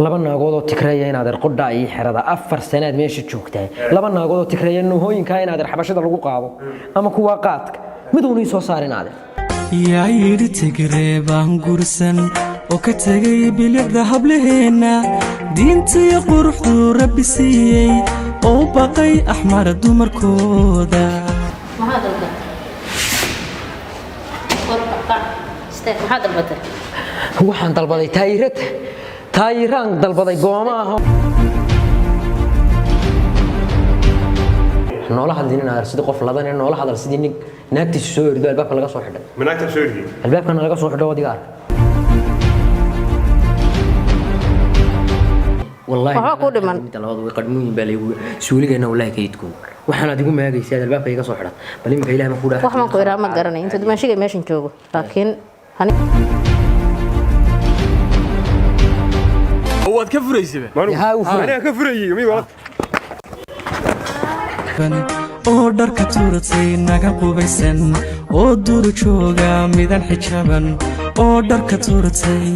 laba naagood oo tikraya in aad qodha ay xirada 4 sanaad meesha joogtay laba naagood oo tikraya nuhooyinka in aad xabashada lagu qaado ama kuwa qaadka midowni soo saarin aad yaa yiri tigre baan gursan oo ka tagay bilicda hableena diinta iyo quruxdu rabbi siiyay oo baqay ahmar dumarkooda waxaan dalbaday taayiraan dalbaday gooma ah noola hadlin aan sida qof ladan noola hadal sidii nig naagtiisa soo ordo albaabka laga soo xidhay manaagta soo ordi albaabka laga soo xidhay wadiga والله waxa ku dhiman inta labadu way qadmuun baa leeyahay suuligeena wallahi kaydku waxaan adigu maagaysaa albaabka iga soo xidhan bal imika ilaahay ma ku dhaaf wax ma ku iraama garanay inta dimaashiga meeshan joogo laakiin waad ka furaysiba anaa ka furayay mi wala oo dharka tuuratay naga qubaysan oo duru jooga midan xijaban oo dharka tuuratay